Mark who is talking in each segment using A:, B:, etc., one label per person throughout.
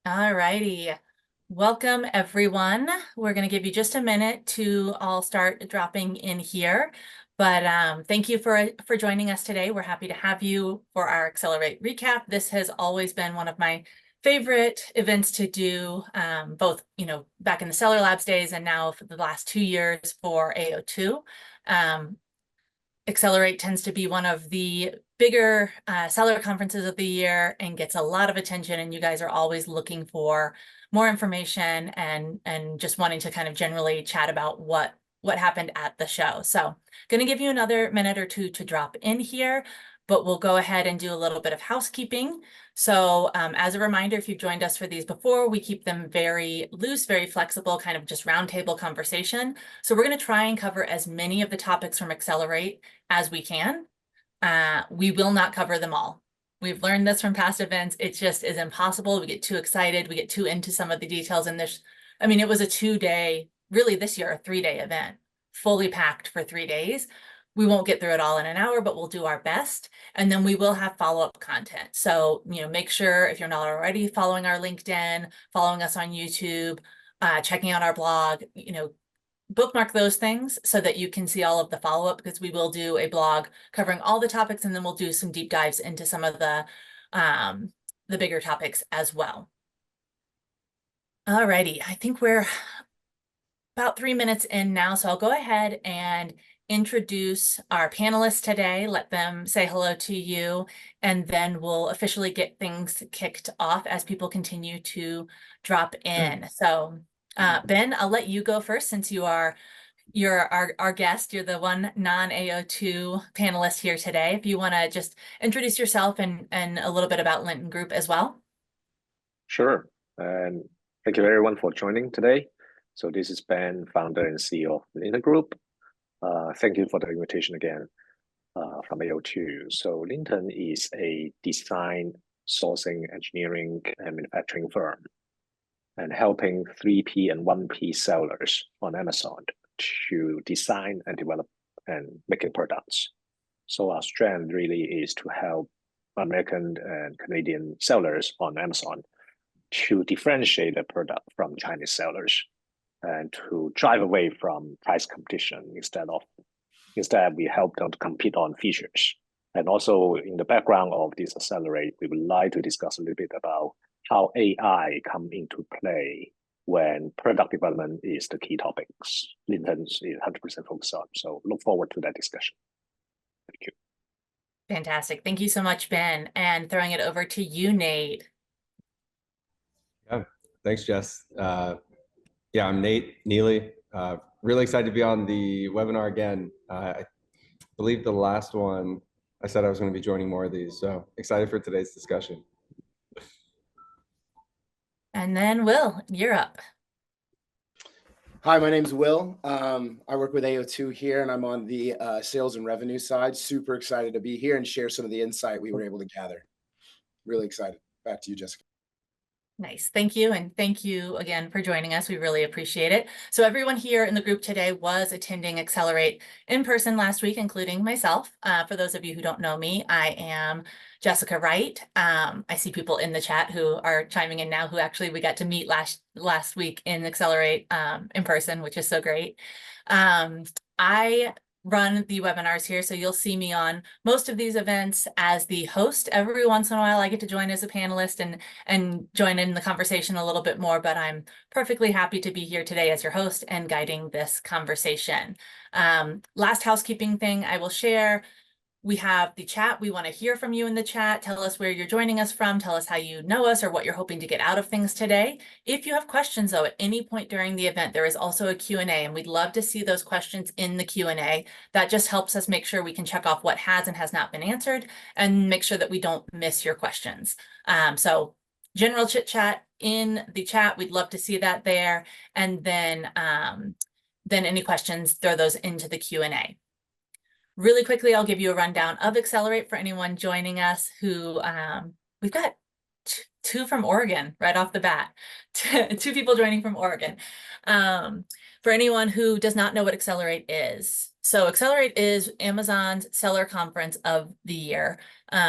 A: All righty. Welcome, everyone. We're going to give you just a minute to all start dropping in here. But thank you for joining us today. We're happy to have you for our Accelerate recap. This has always been one of my favorite events to do, both back in the Seller Labs days and now for the last 2 years for AO2. Accelerate tends to be one of the bigger seller conferences of the year and gets a lot of attention, and you guys are always looking for more information and just wanting to kind of generally chat about what happened at the show. So going to give you another minute or two to drop in here, but we'll go ahead and do a little bit of housekeeping. So as a reminder, if you've joined us for these before, we keep them very loose, very flexible, kind of just roundtable conversation. So we're going to try and cover as many of the topics from Accelerate as we can. We will not cover them all. We've learned this from past events. It just is impossible. We get too excited. We get too into some of the details. And it was a 2-day, really this year, a 3-day event, fully packed for 3 days. We won't get through it all in an hour, but we'll do our best. And then we will have follow-up content. So, make sure if you're not already following our LinkedIn, following us on YouTube, checking out our blog, bookmark those things so that you can see all of the follow-up, because we will do a blog covering all the topics, and then we'll do some deep dives into some of the bigger topics as well. Alrighty, I think we're about 3 minutes in now, so I'll go ahead and introduce our panelists today, let them say hello to you, and then we'll officially get things kicked off as people continue to drop in. So Ben, I'll let you go first, since you're our guest. You're the one non-AO2 panelist here today. If you want to just introduce yourself and a little bit about Linton Group as well.
B: Sure. And thank you everyone for joining today. So this is Ben, founder and CEO of Linton Group. Thank you for the invitation again from AO2. So Linton is a design, sourcing, engineering, and manufacturing firm, and helping 3P and 1P sellers on Amazon to design and develop and making products. So our strength really is to help American and Canadian sellers on Amazon to differentiate the product from Chinese sellers and to drive away from price competition. Instead, we help them to compete on features. And also in the background of this Accelerate, we would like to discuss a little bit about how AI come into play when product development is the key topics Linton is 100% focused on. So look forward to that discussion. Thank you.
A: Fantastic. Thank you so much, Ben. And throwing it over to you, Nate.
C: Yeah, thanks, Jess. Yeah, I'm Nate Neely. Really excited to be on the webinar again. I believe the last one, I said I was going to be joining more of these, so excited for today's discussion.
A: And then Will, you're up.
D: Hi, my name's Will. I work with AO2 here, and I'm on the sales and revenue side. Super excited to be here and share some of the insight we were able to gather. Really excited. Back to you, Jessica.
A: Nice. Thank you. And thank you again for joining us. We really appreciate it. So everyone here in the group today was attending Accelerate in person last week, including myself. For those of you who don't know me, I am Jessica Wright. I see people in the chat who are chiming in now who actually we got to meet last week in Accelerate in person, which is so great. I run the webinars here, so you'll see me on most of these events as the host. Every once in a while I get to join as a panelist and join in the conversation a little bit more, but I'm perfectly happy to be here today as your host and guiding this conversation. Last housekeeping thing I will share. We have the chat. We want to hear from you in the chat. Tell us where you're joining us from. Tell us how you know us or what you're hoping to get out of things today. If you have questions, though, at any point during the event, there is also a Q&A, and we'd love to see those questions in the Q&A. That just helps us make sure we can check off what has and has not been answered and make sure that we don't miss your questions. So general chit chat in the chat. We'd love to see that there. And then any questions, throw those into the Q&A. Really quickly, I'll give you a rundown of Accelerate for anyone joining us who we've got two from Oregon right off the bat, two people joining from Oregon. For anyone who does not know what Accelerate is. So Accelerate is Amazon's seller conference of the year.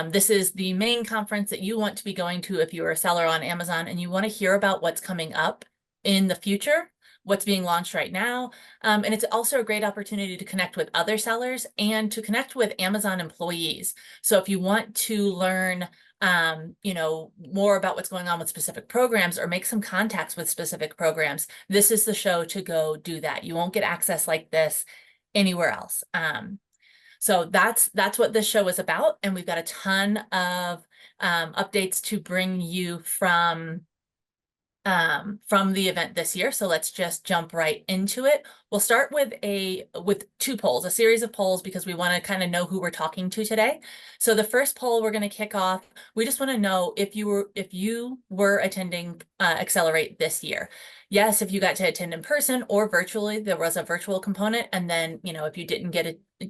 A: This is the main conference that you want to be going to if you're a seller on Amazon and you want to hear about what's coming up in the future, what's being launched right now. And it's also a great opportunity to connect with other sellers and to connect with Amazon employees. So if you want to learn more about what's going on with specific programs or make some contacts with specific programs, this is the show to go do that. You won't get access like this anywhere else. So that's what this show is about. And we've got a ton of updates to bring you from the event this year. So let's just jump right into it. We'll start with two polls, a series of polls, because we want to kind of know who we're talking to today. So the first poll we're going to kick off, we just want to know if you were attending Accelerate this year. Yes, if you got to attend in person or virtually, there was a virtual component. And then, if you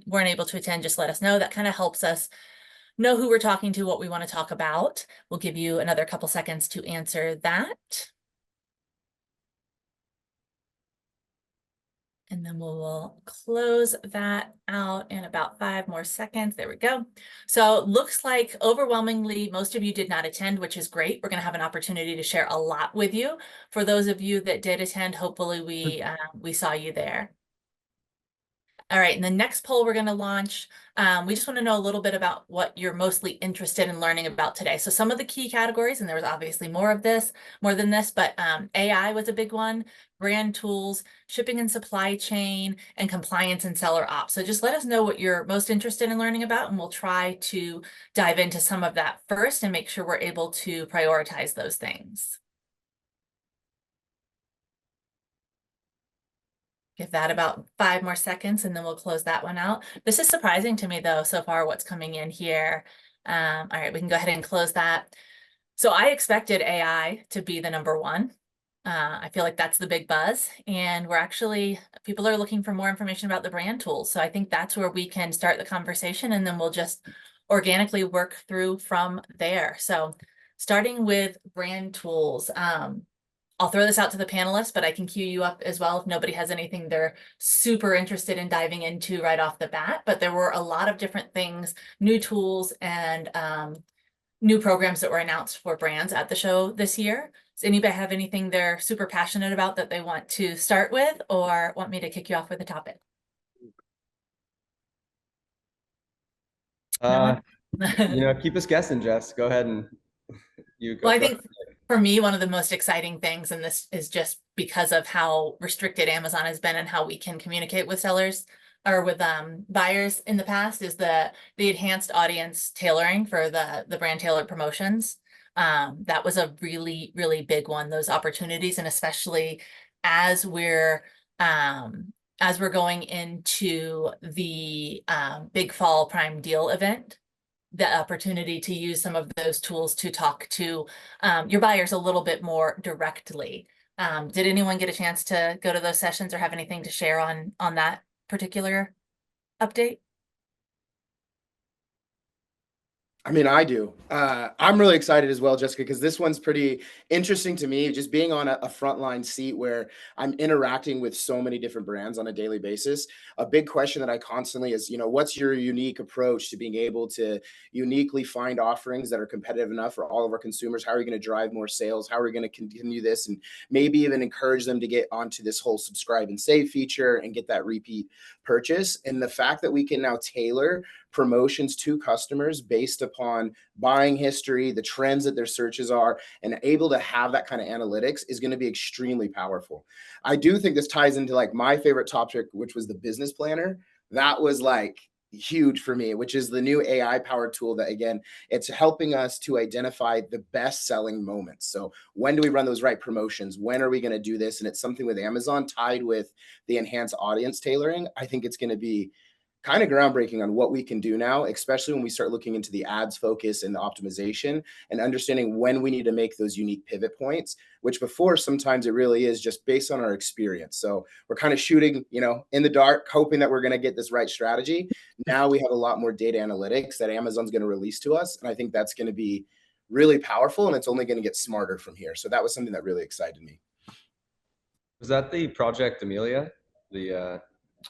A: weren't able to attend, just let us know. That kind of helps us know who we're talking to, what we want to talk about. We'll give you another couple seconds to answer that. And then we'll close that out in about 5 more seconds. There we go. So looks like overwhelmingly, most of you did not attend, which is great. We're going to have an opportunity to share a lot with you. For those of you that did attend, hopefully we saw you there. All right, and the next poll we're going to launch, we just want to know a little bit about what you're mostly interested in learning about today. So some of the key categories, and there was obviously more than this, but AI was a big one, brand tools, shipping and supply chain, and compliance and seller ops. So just let us know what you're most interested in learning about, and we'll try to dive into some of that first and make sure we're able to prioritize those things. Give that about 5 more seconds and then we'll close that one out. This is surprising to me though, so far what's coming in here. All right, we can go ahead and close that. So I expected AI to be the number one. I feel like that's the big buzz, and people are looking for more information about the brand tools. So I think that's where we can start the conversation, and then we'll just organically work through from there. So starting with brand tools, I'll throw this out to the panelists, but I can queue you up as well if nobody has anything they're super interested in diving into right off the bat. But there were a lot of different things, new tools and new programs that were announced for brands at the show this year. Does anybody have anything they're super passionate about that they want to start with, or want me to kick you off with a topic?
C: Keep us guessing, Jess. Go ahead and you go.
A: Well, I think for me, one of the most exciting things, and this is just because of how restricted Amazon has been and how we can communicate with sellers or with buyers in the past, is the enhanced audience tailoring for the brand tailored promotions. That was a really, really big one, those opportunities, and especially as we're going into the big fall Prime Deal event, the opportunity to use some of those tools to talk to your buyers a little bit more directly. Did anyone get a chance to go to those sessions or have anything to share on that particular update?
D: I mean, I do. I'm really excited as well, Jessica, because this one's pretty interesting to me, just being on a frontline seat where I'm interacting with so many different brands on a daily basis. A big question that I constantly is, what's your unique approach to being able to uniquely find offerings that are competitive enough for all of our consumers? How are we going to drive more sales? How are we going to continue this? And maybe even encourage them to get onto this whole subscribe and save feature and get that repeat purchase. And the fact that we can now tailor promotions to customers based upon buying history, the trends that their searches are, and able to have that kind of analytics is going to be extremely powerful. I do think this ties into like my favorite topic, which was the business planner. That was like huge for me, which is the new AI powered tool that, again, it's helping us to identify the best selling moments. So when do we run those right promotions? When are we going to do this? And it's something with Amazon tied with the enhanced audience tailoring. I think it's going to be kind of groundbreaking on what we can do now, especially when we start looking into the ads focus and the optimization and understanding when we need to make those unique pivot points, which before sometimes it really is just based on our experience. So we're kind of shooting, in the dark, hoping that we're going to get this right strategy. Now we have a lot more data analytics that Amazon's going to release to us. And I think that's going to be really powerful, and it's only going to get smarter from here. So that was something that really excited me.
C: Was that the Project Amelia?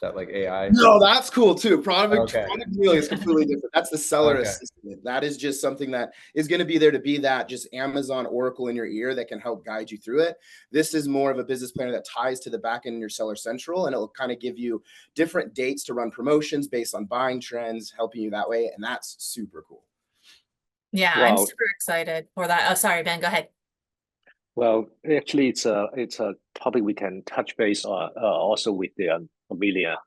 C: That like AI?
D: No, that's cool too. Product
C: Okay.
D: Chameleon is completely different. That's the seller
C: Okay.
D: assistant. That is just something that is going to be there to be that just Amazon Oracle in your ear that can help guide you through it. This is more of a business planner that ties to the back end in your Seller Central, and it'll kind of give you different dates to run promotions based on buying trends, helping you that way. And that's super cool.
A: Yeah, I'm
B: Wow.
A: super excited for that. Oh, sorry, Ben, go ahead.
B: Well, actually, it's a topic we can touch base on also with the Amelia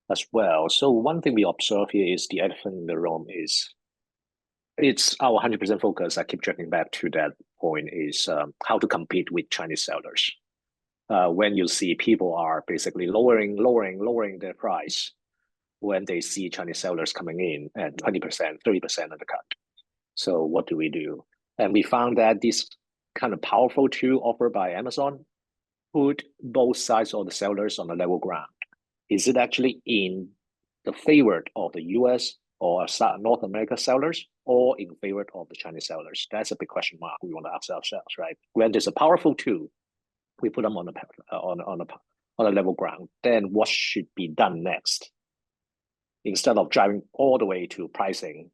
B: as well. So one thing we observe here is the elephant in the room is it's our 100% focus. I keep tracking back to that point is how to compete with Chinese sellers. When you see people are basically lowering their price when they see Chinese sellers coming in at 20%, 30% of the cut. So what do we do? And we found that this kind of powerful tool offered by Amazon put both sides of the sellers on a level ground. Is it actually in the favor of the US or North America sellers or in favor of the Chinese sellers? That's a big question mark we want to ask ourselves, right? When there's a powerful tool, we put them on a level ground. Then what should be done next? Instead of driving all the way to pricing,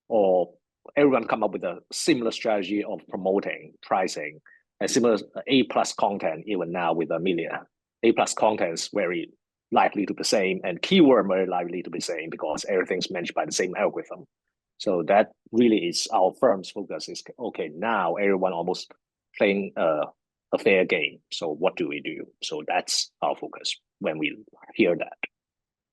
B: or everyone come up with a similar strategy of promoting pricing and similar A+ content. Even now with Amelia, A+ content is very likely to be the same, and keyword very likely to be the same because everything's managed by the same algorithm. So that really is our firm's focus. Is okay now everyone almost playing a fair game. So what do we do? So that's our focus when we hear that.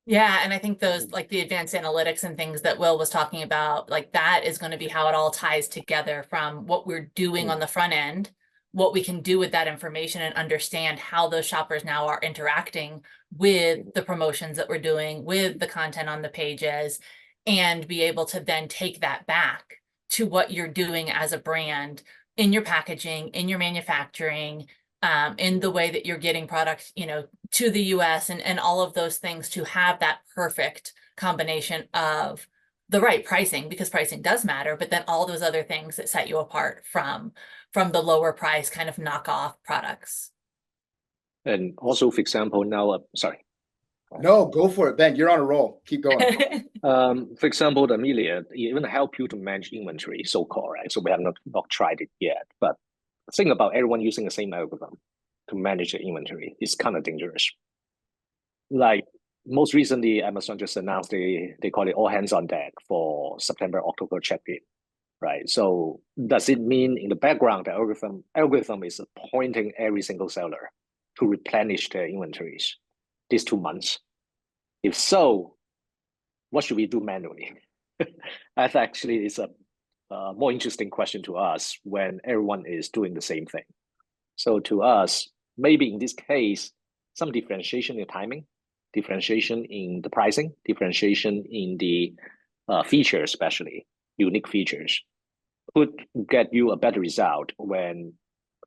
A: Yeah, and I think those like the advanced analytics and things that Will was talking about, like that is going to be how it all ties together from what we're doing on the front end, what we can do with that information and understand how those shoppers now are interacting with the promotions that we're doing, with the content on the pages, and be able to then take that back to what you're doing as a brand in your packaging, in your manufacturing, in the way that you're getting product, you know, to the US and all of those things to have that perfect combination of the right pricing, because pricing does matter, but then all those other things that set you apart from the lower price kind of knockoff products.
B: And also, for example, now, sorry.
D: No, go for it, Ben. You're on a roll. Keep going.
B: For example, the Amelia even help you to manage inventory, so-called, right? So we have not tried it yet, but think about everyone using the same algorithm to manage the inventory. It's kind of dangerous. Like most recently, Amazon just announced they call it all hands on deck for September, October check-in, right? So does it mean in the background the algorithm is pointing every single seller to replenish their inventories these 2 months? If so, what should we do manually? That actually is a more interesting question to us when everyone is doing the same thing. So to us, maybe in this case, some differentiation in timing, differentiation in the pricing, differentiation in the features, especially unique features, could get you a better result when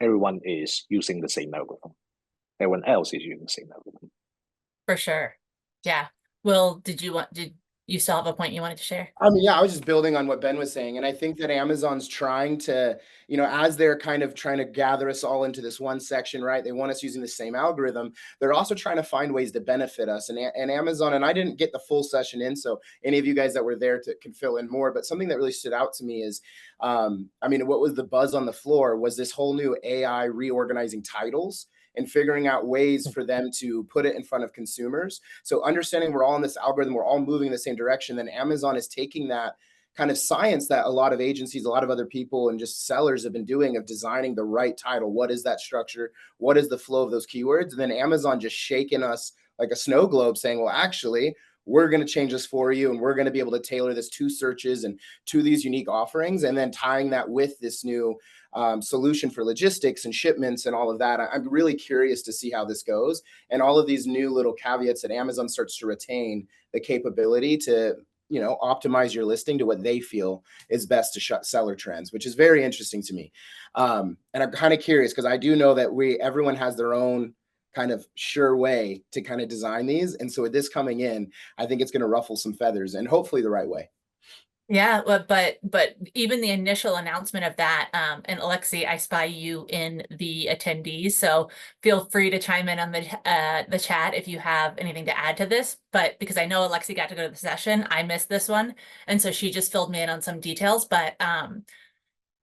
B: everyone is using the same algorithm. Everyone else is using the same algorithm.
A: For sure. Yeah. Will, did you still have a point you wanted to share?
D: I mean, yeah, I was just building on what Ben was saying. And I think that Amazon's trying to, you know, as they're kind of trying to gather us all into this one section, right? They want us using the same algorithm. They're also trying to find ways to benefit us. And Amazon, and I didn't get the full session in, so any of you guys that were there can fill in more. But something that really stood out to me is, I mean, what was the buzz on the floor was this whole new AI reorganizing titles and figuring out ways for them to put it in front of consumers. So understanding we're all in this algorithm, we're all moving in the same direction, then Amazon is taking that kind of science that a lot of agencies, a lot of other people and just sellers have been doing of designing the right title. What is that structure? What is the flow of those keywords? And then Amazon just shaking us like a snow globe saying, well, actually, we're going to change this for you. And we're going to be able to tailor this to searches and to these unique offerings. And then tying that with this new solution for logistics and shipments and all of that. I'm really curious to see how this goes. And all of these new little caveats that Amazon starts to retain the capability to, you know, optimize your listing to what they feel is best to seller trends, which is very interesting to me. And I'm kind of curious because I do know that everyone has their own kind of sure way to kind of design these. And so with this coming in, I think it's going to ruffle some feathers and hopefully the right way.
A: Yeah, well, but even the initial announcement of that, and Alexi, I spy you in the attendees, so feel free to chime in on the chat if you have anything to add to this. But because I know Alexi got to go to the session, I missed this one, and so she just filled me in on some details. But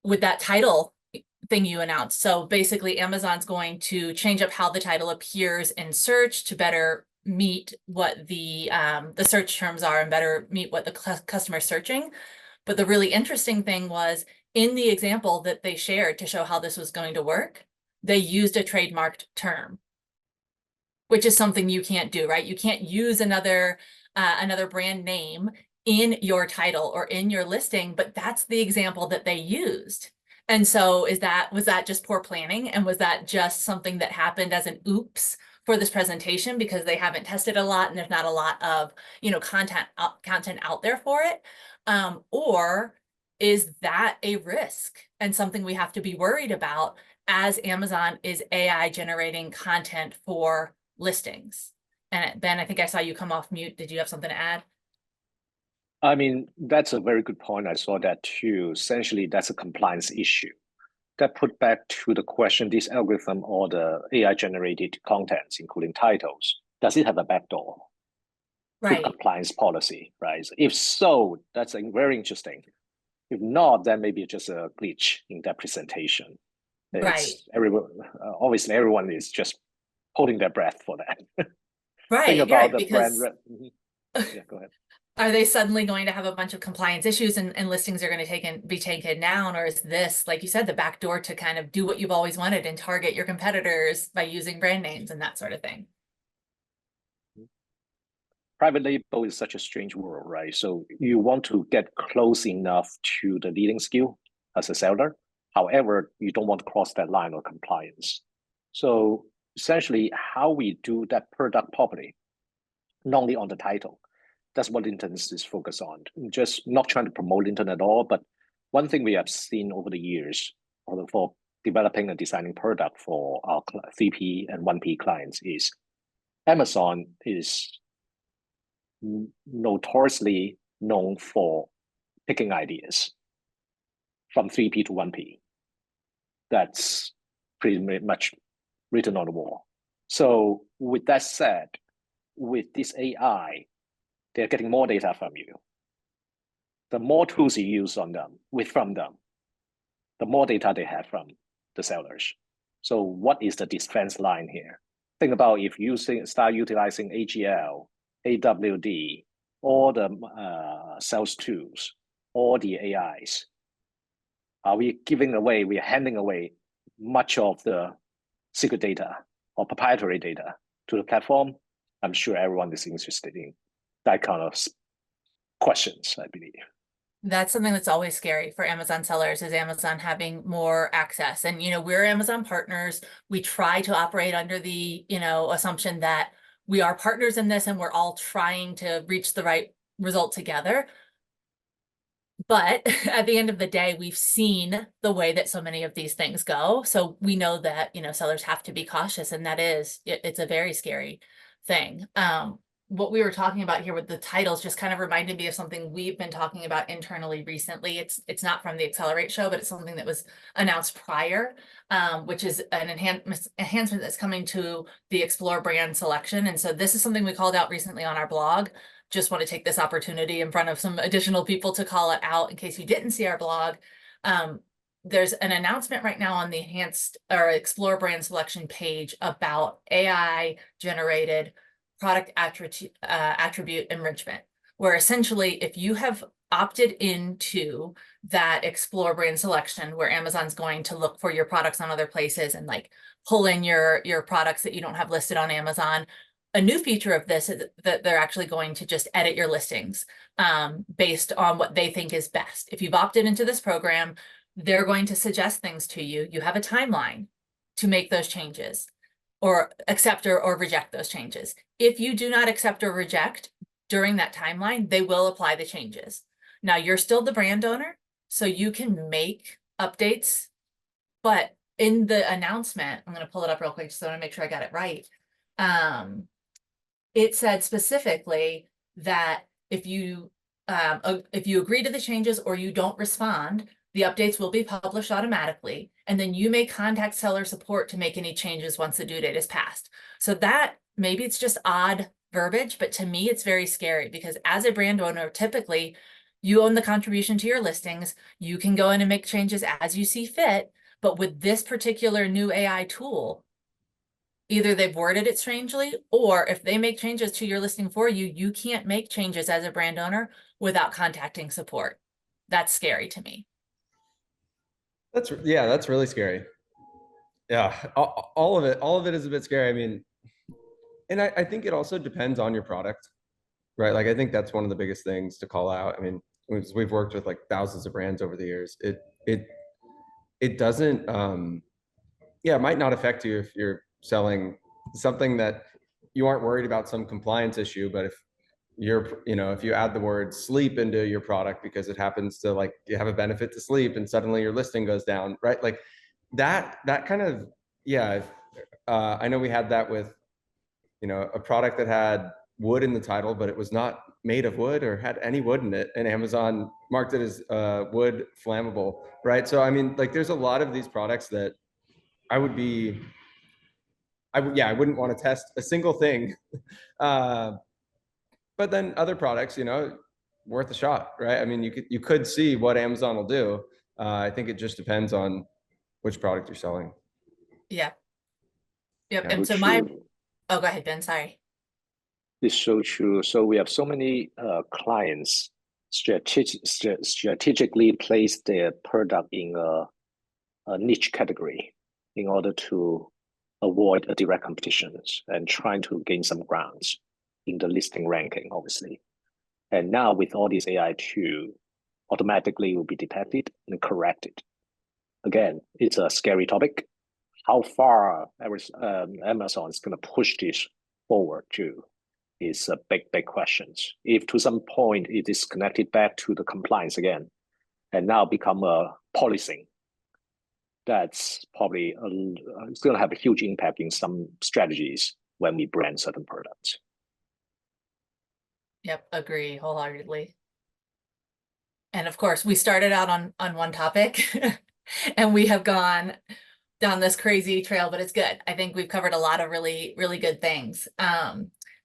A: with that title thing you announced, so basically Amazon's going to change up how the title appears in search to better meet what the search terms are and better meet what the customer is searching. But the really interesting thing was in the example that they shared to show how this was going to work, they used a trademarked term, which is something you can't do, right? You can't use another brand name in your title or in your listing, but that's the example that they used. And so was that just poor planning? And was that just something that happened as an oops for this presentation because they haven't tested a lot and there's not a lot of, content out there for it? Or is that a risk and something we have to be worried about as Amazon is AI generating content for listings? And Ben, I think I saw you come off mute. Did you have something to add?
B: I mean, that's a very good point. I saw that too. Essentially, that's a compliance issue. That put back to the question, this algorithm or the AI generated contents, including titles, does it have a backdoor to
A: Right.
B: compliance policy, right? If so, that's very interesting. If not, then maybe it's just a glitch in that presentation.
A: Right.
B: Obviously everyone is just holding their breath for that. Think
A: Right.
B: about
A: Right.
B: the
A: Because
B: brand. Yeah, go ahead.
A: are they suddenly going to have a bunch of compliance issues and listings are going to be taken down? Or is this, like you said, the back door to kind of do what you've always wanted and target your competitors by using brand names and that sort of thing?
B: Private label is such a strange world, right? So you want to get close enough to the leading skill as a seller. However, you don't want to cross that line of compliance. So essentially, how we do that product properly, not only on the title, that's what internet is focused on. Just not trying to promote internet at all, but one thing we have seen over the years for developing and designing product for our 3P and 1P clients is Amazon is notoriously known for picking ideas from 3P to 1P. That's pretty much written on the wall. So with that said, with this AI, they're getting more data from you. The more tools you use on them, from them, the more data they have from the sellers. So what is the defense line here? Think about if you start utilizing AGL, AWD, all the sales tools, all the AIs. Are we handing away much of the secret data or proprietary data to the platform? I'm sure everyone is interested in that kind of questions, I believe.
A: That's something that's always scary for Amazon sellers is Amazon having more access. And, we're Amazon partners. We try to operate under the, assumption that we are partners in this and we're all trying to reach the right result together. But at the end of the day, we've seen the way that so many of these things go. So we know that, sellers have to be cautious, and it's a very scary thing. What we were talking about here with the titles just kind of reminded me of something we've been talking about internally recently. It's not from the Accelerate show, but it's something that was announced prior, which is an enhancement that's coming to the Explore brand selection. And so this is something we called out recently on our blog. Just want to take this opportunity in front of some additional people to call it out in case you didn't see our blog. There's an announcement right now on the enhanced or Explore brand selection page about AI generated product attribute enrichment, where essentially if you have opted into that Explore brand selection where Amazon's going to look for your products on other places and like pull in your products that you don't have listed on Amazon, a new feature of this is that they're actually going to just edit your listings based on what they think is best. If you've opted into this program, they're going to suggest things to you. You have a timeline to make those changes or accept or reject those changes. If you do not accept or reject during that timeline, they will apply the changes. Now, you're still the brand owner, so you can make updates, but in the announcement, I'm going to pull it up real quick so I want to make sure I got it right. It said specifically that if you if you agree to the changes or you don't respond, the updates will be published automatically. And then you may contact seller support to make any changes once the due date is passed. So that maybe it's just odd verbiage, but to me, it's very scary because as a brand owner, typically you own the contribution to your listings. You can go in and make changes as you see fit. But with this particular new AI tool, either they've worded it strangely, or if they make changes to your listing for you, you can't make changes as a brand owner without contacting support. That's scary to me.
C: That's really scary. Yeah, all of it is a bit scary. I mean, and I think it also depends on your product, right? Like, I think that's one of the biggest things to call out. I mean, we've worked with like thousands of brands over the years. It doesn't, yeah, it might not affect you if you're selling something that you aren't worried about some compliance issue, but if if you add the word sleep into your product because it happens to, like, you have a benefit to sleep and suddenly your listing goes down, right? Like that kind of, yeah. I know we had that with, a product that had wood in the title, but it was not made of wood or had any wood in it, and Amazon marked it as wood flammable, right? So I mean, like, there's a lot of these products that I wouldn't want to test a single thing. But then other products, worth a shot, right? I mean, you could see what Amazon will do. I think it just depends on which product you're selling.
A: Yeah. Yep.
C: Yeah.
A: And
B: So
A: so
B: true.
A: oh, go ahead, Ben, sorry.
B: It's so true. So we have so many clients strategically place their product in a niche category in order to avoid a direct competitions and trying to gain some grounds in the listing ranking, obviously. And now with all these AI tool, automatically will be detected and corrected. Again, it's a scary topic. How far Amazon is going to push this forward to is a big question. If to some point it is connected back to the compliance again, and now become a policing, that's probably it's going to have a huge impact in some strategies when we brand certain products.
A: Yep, agree wholeheartedly. And of course, we started out on one topic and we have gone down this crazy trail, but it's good. I think we've covered a lot of really, really good things.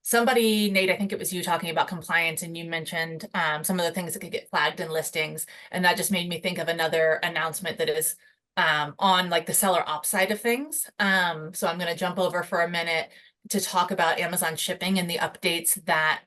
A: Somebody, Nate, I think it was you talking about compliance, and you mentioned some of the things that could get flagged in listings. And that just made me think of another announcement that is on like the seller ops side of things. So I'm going to jump over for a minute to talk about Amazon shipping and the updates that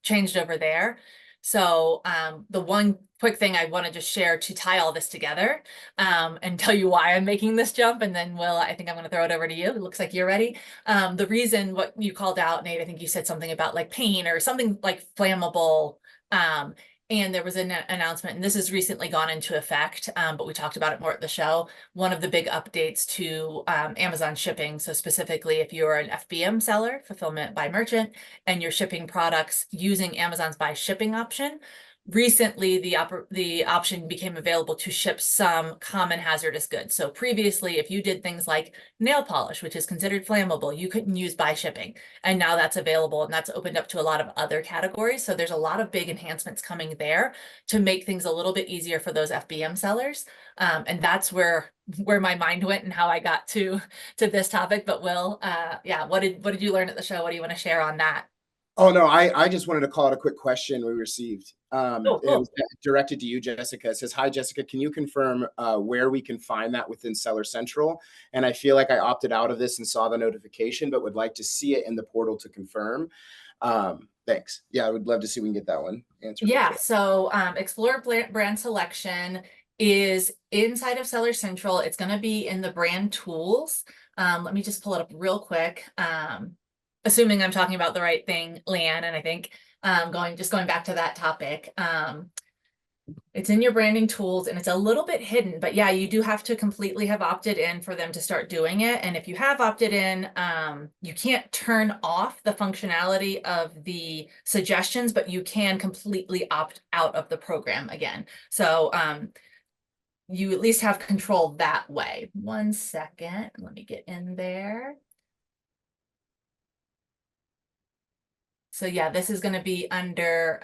A: changed over there. So the one quick thing I want to just share to tie all this together and tell you why I'm making this jump. And then Will, I think I'm going to throw it over to you. It looks like you're ready. The reason what you called out, Nate, I think you said something about like paint or something like flammable. And there was an announcement, and this has recently gone into effect, but we talked about it more at the show. One of the big updates to Amazon shipping. So specifically, if you're an FBM seller, fulfillment by merchant, and you're shipping products using Amazon's buy shipping option, recently the option became available to ship some common hazardous goods. So previously, if you did things like nail polish, which is considered flammable, you couldn't use buy shipping. And now that's available, and that's opened up to a lot of other categories. So there's a lot of big enhancements coming there to make things a little bit easier for those FBM sellers. And that's where my mind went and how I got to this topic. But Will, yeah, what did you learn at the show? What do you want to share on that?
D: Oh, no, I just wanted to call it a quick question we received.
A: Cool.
D: It was directed to you, Jessica. It says, hi, Jessica, can you confirm where we can find that within Seller Central? And I feel like I opted out of this and saw the notification, but would like to see it in the portal to confirm. Thanks. Yeah, I would love to see if we can get that one answered.
A: Yeah, so Explore Brand Selection is inside of Seller Central. It's going to be in the brand tools. Let me just pull it up real quick. Assuming I'm talking about the right thing, Leanne, and I think going back to that topic. It's in your branding tools and it's a little bit hidden, but yeah, you do have to completely have opted in for them to start doing it. And if you have opted in, you can't turn off the functionality of the suggestions, but you can completely opt out of the program again. So you at least have control that way. 1 second, let me get in there. So yeah, this is going to be under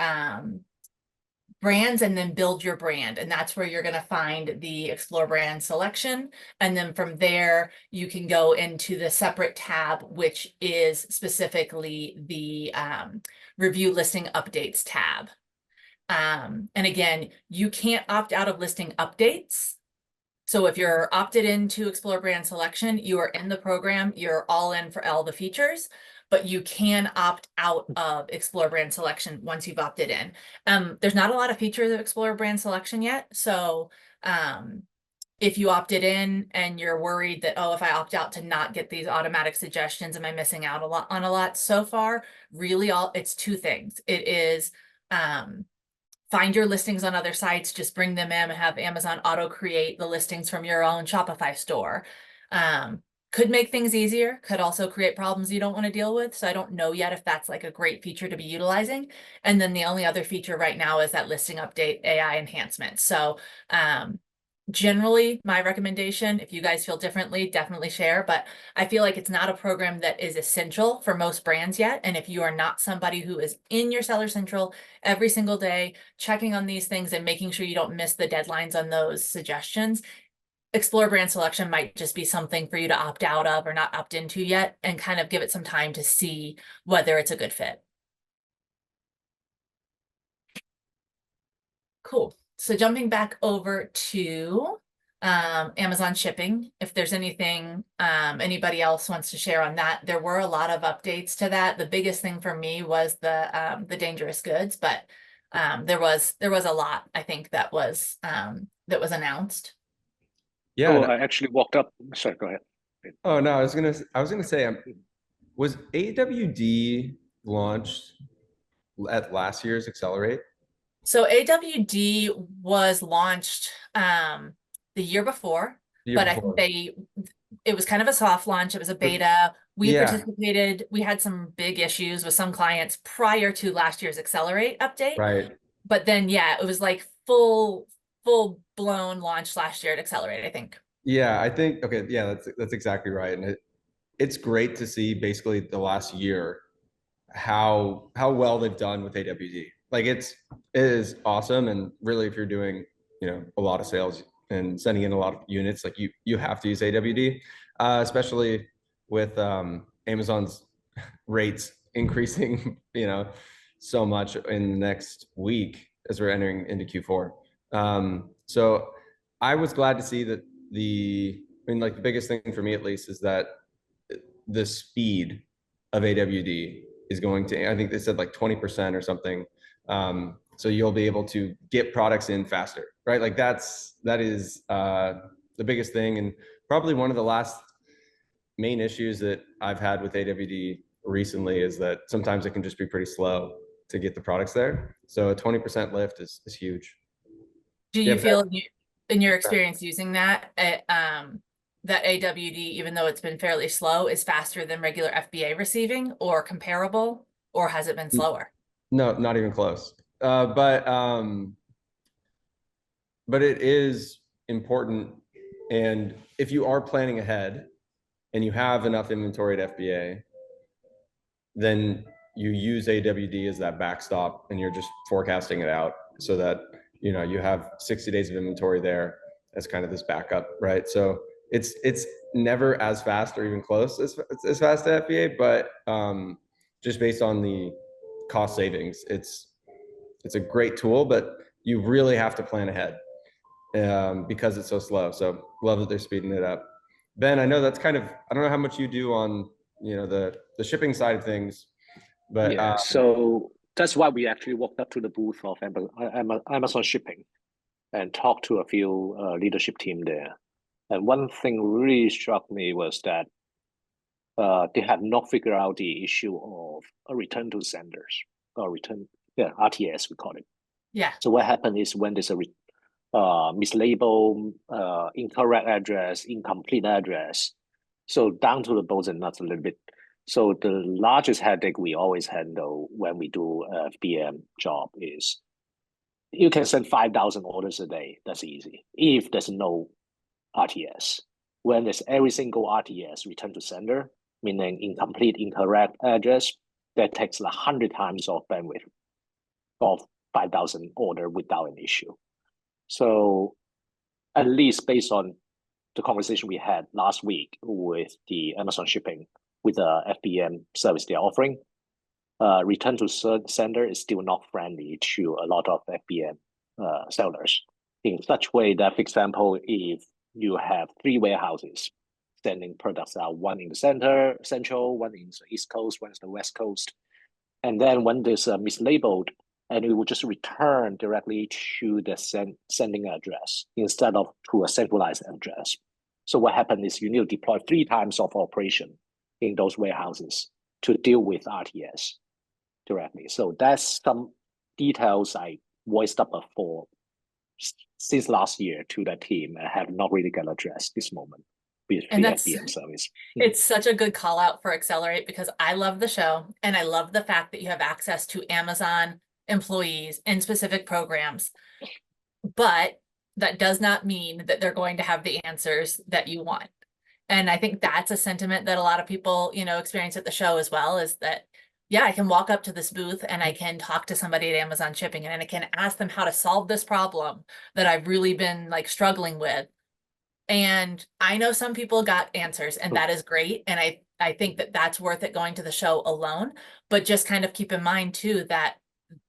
A: brands and then build your brand. And that's where you're going to find the explore brand selection. And then from there, you can go into the separate tab, which is specifically the review listing updates tab. And again, you can't opt out of listing updates. So if you're opted into Explore Brand Selection, you are in the program, you're all in for all the features, but you can opt out of Explore Brand Selection once you've opted in. There's not a lot of features of Explore Brand Selection yet. So if you opted in and you're worried that, oh, if I opt out to not get these automatic suggestions, am I missing out on a lot? So far, really it's two things. It is find your listings on other sites, just bring them in and have Amazon auto create the listings from your own Shopify store. Could make things easier, could also create problems you don't want to deal with. So I don't know yet if that's like a great feature to be utilizing. And then the only other feature right now is that listing update AI enhancement. So generally my recommendation, if you guys feel differently, definitely share, but I feel like it's not a program that is essential for most brands yet. And if you are not somebody who is in your Seller Central every single day, checking on these things and making sure you don't miss the deadlines on those suggestions, Explore Brand Selection might just be something for you to opt out of or not opt into yet, and kind of give it some time to see whether it's a good fit. Cool. So jumping back over to Amazon shipping, if there's anything anybody else wants to share on that, there were a lot of updates to that. The biggest thing for me was the dangerous goods, but there was a lot, I think, that was announced.
C: Yeah.
B: Oh, I actually walked up. Sorry, go ahead.
C: Oh no, I was gonna say, was AWD launched at last year's Accelerate?
A: So AWD was launched the year before, but I think it was kind of a soft launch. It was a beta. We participated. We had some big issues with some clients prior to last year's Accelerate update.
C: Right.
A: But then, yeah, it was like full blown launch last year at Accelerate, I think.
C: Yeah, I think, okay, yeah, that's exactly right. And it's great to see basically the last year how well they've done with AWD. Like it is awesome. And really, if you're doing, a lot of sales and sending in a lot of units, like you have to use AWD, especially with Amazon's rates increasing, so much in the next week as we're entering into Q4. So I was glad to see that the biggest thing for me at least is that the speed of AWD is going to, I think they said like 20% or something. So you'll be able to get products in faster, right? Like that is the biggest thing. And probably one of the last main issues that I've had with AWD recently is that sometimes it can just be pretty slow to get the products there. So a 20% lift is huge.
A: Do you feel in your experience using that, that AWD, even though it's been fairly slow, is faster than regular FBA receiving or comparable, or has it been slower?
C: No, not even close. But it is important. And if you are planning ahead and you have enough inventory at FBA, then you use AWD as that backstop and you're just forecasting it out so that, you have 60 days of inventory there as kind of this backup, right? So it's never as fast or even close as fast to FBA, but just based on the cost savings, it's a great tool, but you really have to plan ahead because it's so slow. So love that they're speeding it up. Ben, I know that's kind of, I don't know how much you do on, the shipping side of things, but
B: yeah, so that's why we actually walked up to the booth of Amazon Shipping and talked to a few leadership team there. And one thing really struck me was that they had not figured out the issue of a return to senders or RTS, we call it.
A: Yeah.
B: So what happened is when there's a mislabeled, incorrect address, incomplete address, so down to the bolts and nuts a little bit. So the largest headache we always handle when we do a FBM job is you can send 5,000 orders a day. That's easy if there's no RTS. When there's every single RTS return to sender, meaning incomplete, incorrect address, that takes 100 times of bandwidth of 5,000 order without an issue. So at least based on the conversation we had last week with the Amazon shipping, with the FBM service they're offering, return to sender is still not friendly to a lot of FBM sellers. In such way that, for example, if you have 3 warehouses sending products out, one in the central, one in the East Coast, one in the West Coast, and then when there's mislabeled, and it will just return directly to the sending address instead of to a centralized address. So what happened is you need to deploy 3 times of operation in those warehouses to deal with RTS directly. So that's some details I voiced up for since last year to the team and have not really got addressed this moment with
A: And
B: the
A: that's
B: FBM service.
A: It's such a good call out for Accelerate because I love the show and I love the fact that you have access to Amazon employees in specific programs. But that does not mean that they're going to have the answers that you want. And I think that's a sentiment that a lot of people, you know, experience at the show as well, is that, yeah, I can walk up to this booth and I can talk to somebody at Amazon Shipping and I can ask them how to solve this problem that I've really been like struggling with. And I know some people got answers and that is great. And I think that that's worth it going to the show alone, but just kind of keep in mind too, that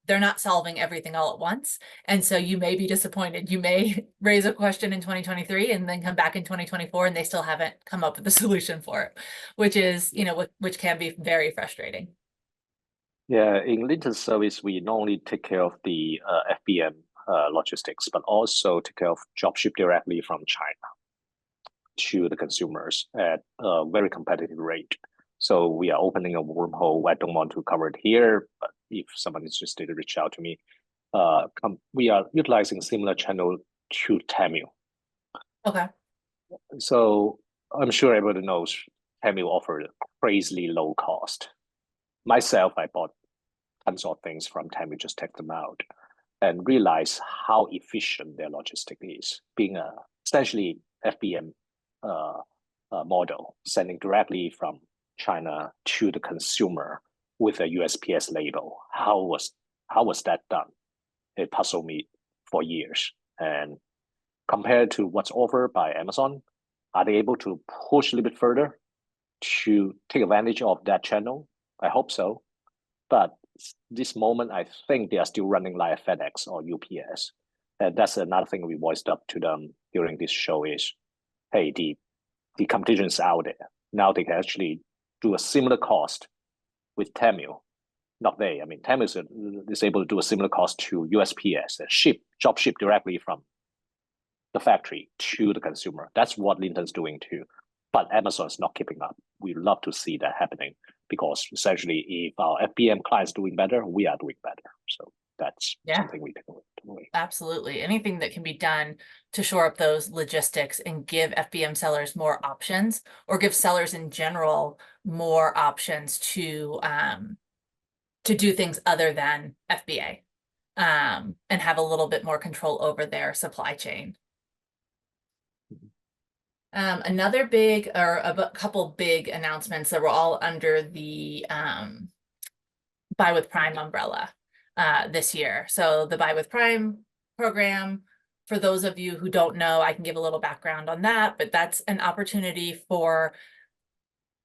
A: they're not solving everything all at once. And so you may be disappointed. You may raise a question in 2023 and then come back in 2024 and they still haven't come up with a solution for it, which is, you know, which can be very frustrating.
B: Yeah, in Linton's service, we not only take care of the FBM logistics, but also take care of drop ship directly from China to the consumers at a very competitive rate. So we are opening a wormhole. I don't want to cover it here, but if someone is interested, reach out to me. We are utilizing similar channel to Temu.
A: Okay.
B: So I'm sure everybody knows Temu offered crazily low cost. Myself, I bought tons of things from Temu, just take them out and realize how efficient their logistic is, being a essentially FBM model, sending directly from China to the consumer with a USPS label. How was that done? It puzzled me for years. And compared to what's offered by Amazon, are they able to push a little bit further to take advantage of that channel? I hope so. But this moment, I think they are still running like FedEx or UPS. And that's another thing we voiced up to them during this show is, hey, the competition is out there. Now they can actually do a similar cost with Temu. Not they, I mean, Temu is able to do a similar cost to USPS and drop ship directly from the factory to the consumer. That's what Linton's doing too. But Amazon is not keeping up. We love to see that happening because essentially if our FBM clients doing better, we are doing better. So that's something we take away.
A: Absolutely. Anything that can be done to shore up those logistics and give FBM sellers more options or give sellers in general more options to do things other than FBA and have a little bit more control over their supply chain. Another big or a couple big announcements that were all under the Buy with Prime umbrella this year. So the Buy with Prime program, for those of you who don't know, I can give a little background on that, but that's an opportunity for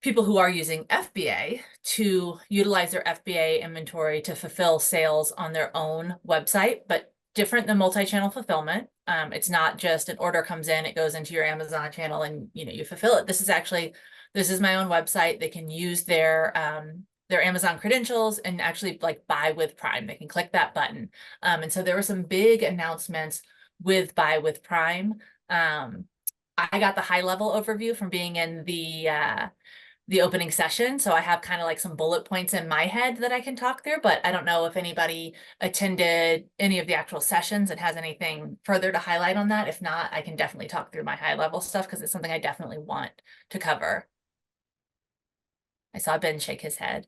A: people who are using FBA to utilize their FBA inventory to fulfill sales on their own website, but different than multi-channel fulfillment. It's not just an order comes in, it goes into your Amazon channel and you fulfill it. This is my own website. They can use their Amazon credentials and actually like buy with Prime. They can click that button. And so there were some big announcements with Buy with Prime. I got the high level overview from being in the opening session. So I have kind of like some bullet points in my head that I can talk through, but I don't know if anybody attended any of the actual sessions and has anything further to highlight on that. If not, I can definitely talk through my high level stuff because it's something I definitely want to cover. I saw Ben shake his head.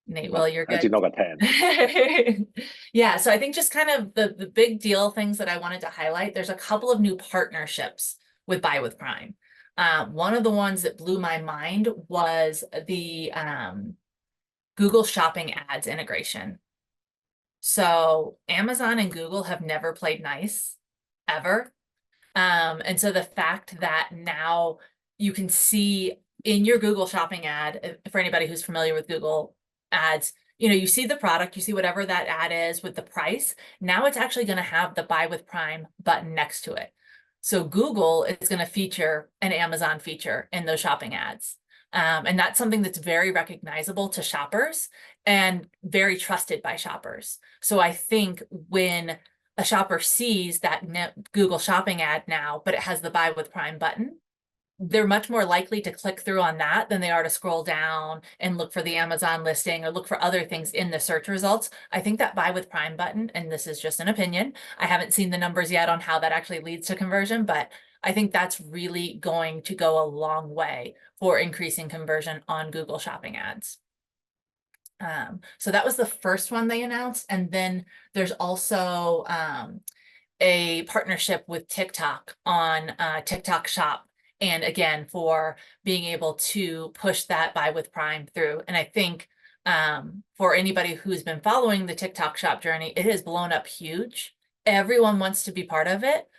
A: Nate, well, you're good.
B: I did not attend.
A: Yeah, so I think just kind of the big deal things that I wanted to highlight, there's a couple of new partnerships with Buy with Prime. One of the ones that blew my mind was the Google Shopping ads integration. So Amazon and Google have never played nice, ever. And so the fact that now you can see in your Google shopping ad, for anybody who's familiar with Google ads, you see the product, you see whatever that ad is with the price. Now it's actually going to have the buy with Prime button next to it. So Google is going to feature an Amazon feature in those shopping ads. And that's something that's very recognizable to shoppers and very trusted by shoppers. So I think when a shopper sees that Google shopping ad now, but it has the buy with Prime button, they're much more likely to click through on that than they are to scroll down and look for the Amazon listing or look for other things in the search results. I think that buy with Prime button, and this is just an opinion, I haven't seen the numbers yet on how that actually leads to conversion, but I think that's really going to go a long way for increasing conversion on Google shopping ads. So that was the first one they announced. And then there's also a partnership with TikTok on TikTok Shop. And again, for being able to push that buy with Prime through. And I think for anybody who's been following the TikTok Shop journey, it has blown up huge. Everyone wants to be part of it.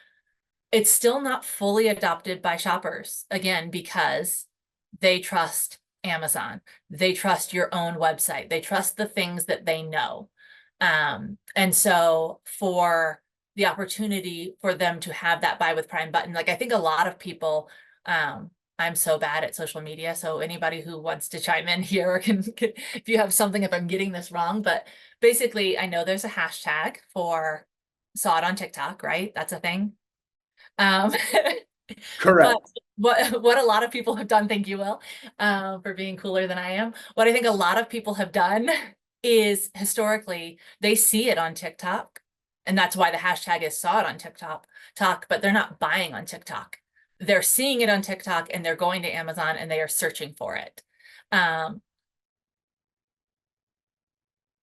A: It's still not fully adopted by shoppers, again, because they trust Amazon. They trust your own website. They trust the things that they know. And so for the opportunity for them to have that buy with Prime button, like I think a lot of people, I'm so bad at social media. So anybody who wants to chime in here can if you have something, if I'm getting this wrong, but basically I know there's a hashtag for saw it on TikTok, right? That's a thing.
D: Correct.
A: But what a lot of people have done, thank you, Will, for being cooler than I am. What I think a lot of people have done is historically they see it on TikTok, and that's why the hashtag is saw it on TikTok, but they're not buying on TikTok. They're seeing it on TikTok and they're going to Amazon and they are searching for it. I'm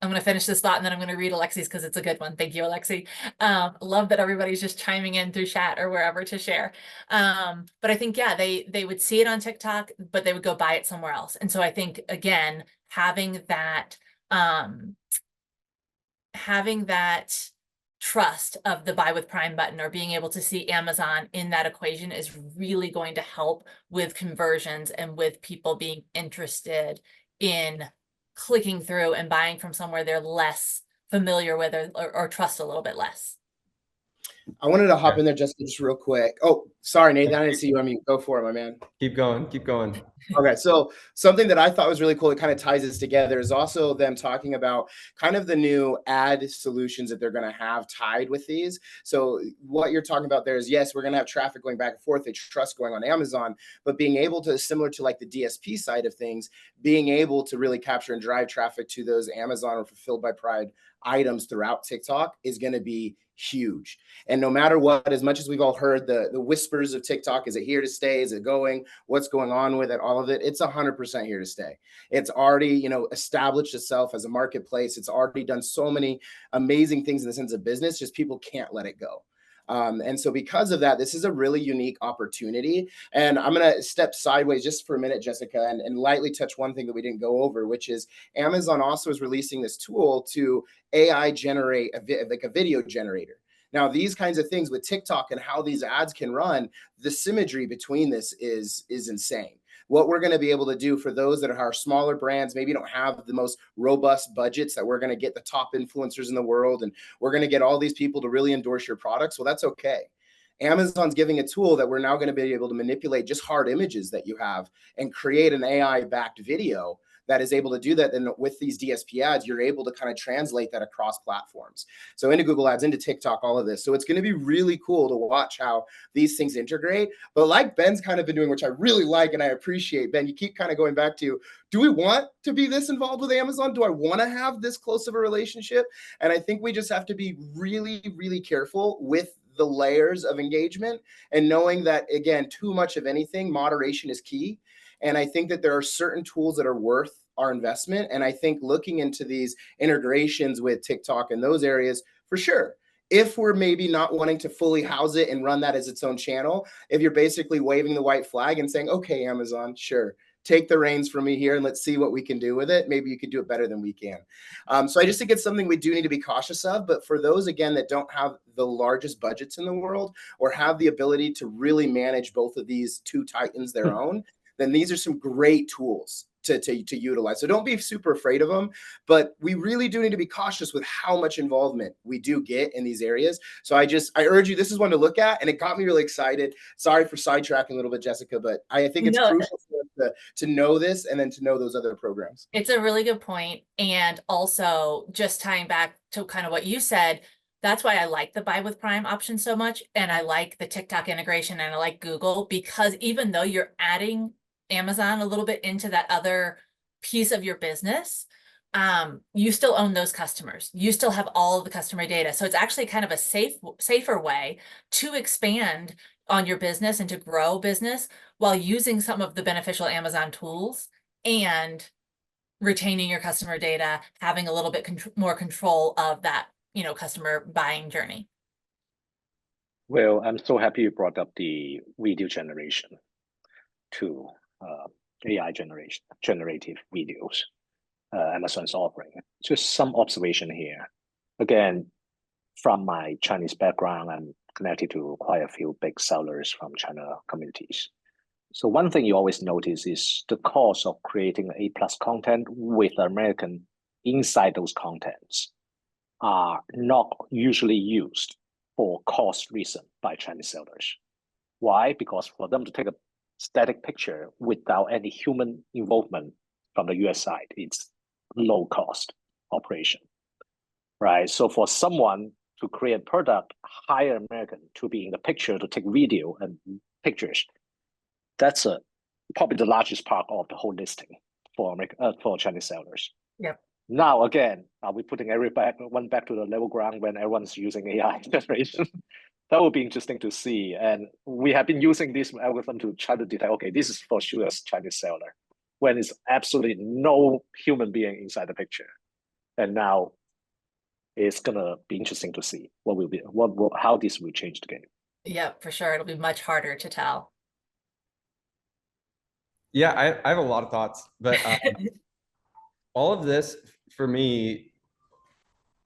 A: going to finish this thought and then I'm going to read Alexi's because it's a good one. Thank you, Alexi. Love that everybody's just chiming in through chat or wherever to share. But I think, yeah, they would see it on TikTok, but they would go buy it somewhere else. And so I think, again, having that trust of the buy with Prime button or being able to see Amazon in that equation is really going to help with conversions and with people being interested in clicking through and buying from somewhere they're less familiar with or trust a little bit less.
D: I wanted to hop in there just real quick. Oh, sorry, Nathan, I didn't see you. I mean, go for it, my man.
C: Keep going, keep going.
D: Okay, so something that I thought was really cool, it kind of ties this together, is also them talking about kind of the new ad solutions that they're going to have tied with these. So what you're talking about there is, yes, we're going to have traffic going back and forth, they trust going on Amazon, but being able to, similar to like the DSP side of things, being able to really capture and drive traffic to those Amazon or Fulfilled by Pride items throughout TikTok is going to be huge. And no matter what, as much as we've all heard the whispers of TikTok, is it here to stay? Is it going? What's going on with it? All of it, it's 100% here to stay. It's already, established itself as a marketplace. It's already done so many amazing things in the sense of business, just people can't let it go. And so because of that, this is a really unique opportunity. And I'm going to step sideways just for a minute, Jessica, and lightly touch one thing that we didn't go over, which is Amazon also is releasing this tool to AI generate like a video generator. Now, these kinds of things with TikTok and how these ads can run, the symmetry between this is insane. What we're going to be able to do for those that are smaller brands, maybe don't have the most robust budgets, that we're going to get the top influencers in the world and we're going to get all these people to really endorse your products. Well, that's okay. Amazon's giving a tool that we're now going to be able to manipulate just hard images that you have and create an AI-backed video that is able to do that. And with these DSP ads, you're able to kind of translate that across platforms. So into Google Ads, into TikTok, all of this. So it's going to be really cool to watch how these things integrate. But like Ben's kind of been doing, which I really like and I appreciate, Ben, you keep kind of going back to, do we want to be this involved with Amazon? Do I want to have this close of a relationship? And I think we just have to be really, really careful with the layers of engagement and knowing that, again, too much of anything, moderation is key. And I think that there are certain tools that are worth our investment. And I think looking into these integrations with TikTok and those areas, for sure, if we're maybe not wanting to fully house it and run that as its own channel, if you're basically waving the white flag and saying, okay, Amazon, sure, take the reins from me here and let's see what we can do with it. Maybe you could do it better than we can. So I just think it's something we do need to be cautious of. But for those, again, that don't have the largest budgets in the world or have the ability to really manage both of these two titans their own, then these are some great tools to utilize. So don't be super afraid of them, but we really do need to be cautious with how much involvement we do get in these areas. So I urge you, this is one to look at, and it got me really excited. Sorry for sidetracking a little bit, Jessica, but I think it's crucial for us to know this and then to know those other programs.
A: It's a really good point. And also just tying back to kind of what you said, that's why I like the buy with Prime option so much. And I like the TikTok integration and I like Google, because even though you're adding Amazon a little bit into that other piece of your business, you still own those customers. You still have all of the customer data. So it's actually kind of a safer way to expand on your business and to grow business while using some of the beneficial Amazon tools and retaining your customer data, having a little bit more control of that, customer buying journey.
B: Well, I'm so happy you brought up the video generation to AI generative videos. Amazon's offering. Just some observation here. Again, from my Chinese background, I'm connected to quite a few big sellers from China communities. So one thing you always notice is the cost of creating A+ content with American inside those contents are not usually used for cost reason by Chinese sellers. Why? Because for them to take a static picture without any human involvement from the US side, it's low cost operation, right? So for someone to create product, hire American to be in the picture, to take video and pictures, that's probably the largest part of the whole listing for Chinese sellers.
A: Yep.
B: Now, again, are we putting everyone back to the level ground when everyone's using AI generation? That would be interesting to see. And we have been using this algorithm to try to detect, okay, this is for sure a Chinese seller, when it's absolutely no human being inside the picture. And now it's gonna be interesting to see how this will change the game.
A: Yeah, for sure. It'll be much harder to tell.
C: Yeah, I have a lot of thoughts, but all of this for me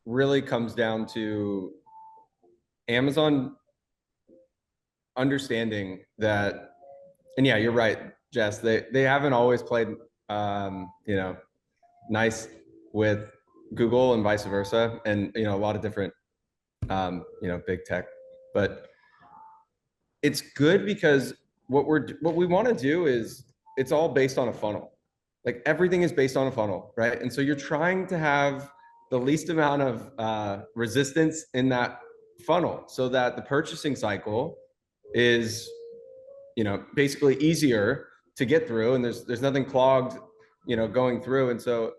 C: really comes down to Amazon understanding that, and yeah, you're right, Jess, they haven't always played nice with Google and vice versa, and a lot of different big tech, but it's good because what we want to do is it's all based on a funnel. Like everything is based on a funnel, right? And so you're trying to have the least amount of resistance in that funnel so that the purchasing cycle is basically easier to get through, and there's nothing clogged going through. And so